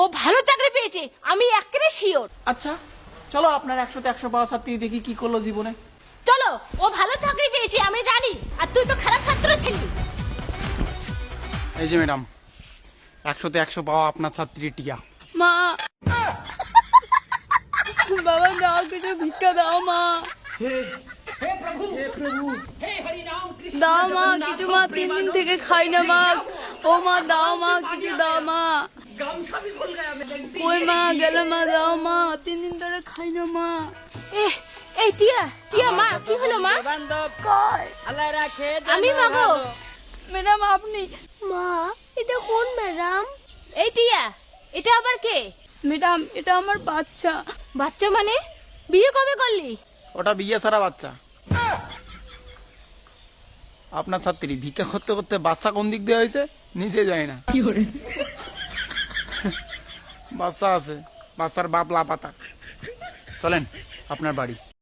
ও ভালো চাকরি পেয়েছে, আমি একেবারে শিওর। আচ্ছা চলো আপনার 100তে 100 পাওয়া ছাত্রী দেখি কি করলো জীবনে। চলো, ও ভালো চাকরি পেয়েছে আমি জানি, আর তুই তো খারাপ ছাত্র ছিলি। এই যে ম্যাডাম, 100তে 100 পাওয়া আপনার ছাত্রী টিয়া। মা, বাবা দাও, কিছু ভিক্ষা দাও মা। দাও মা কিছু, মা 3 দিন থেকে খাই না মা। ও মা দাও মা, কিছু দাও মা। ওই মা গেল মা, দাও মা, 3 দিন ধরে খাই না মা। এই টিয়া, টিয়া মা কি হলো মা? আমি মাগো। ম্যাডাম আপনি? মা এটা কোন ম্যাডাম? এই টিয়া, এটা আবার কে? ম্যাডাম এটা আমার বাচ্চা। বাচ্চা মানে? বিয়ে কবে করলি? ওটা বিয়ে ছাড়া বাচ্চা। আপনার ছাত্রী ভিক্ষা করতে করতে বাচ্চা কোন দিক দিয়ে হয়েছে নিজে যায় না। বাচ্চা আছে, বাচ্চার বাপ লাপাতা। চলেন আপনার বাড়ি।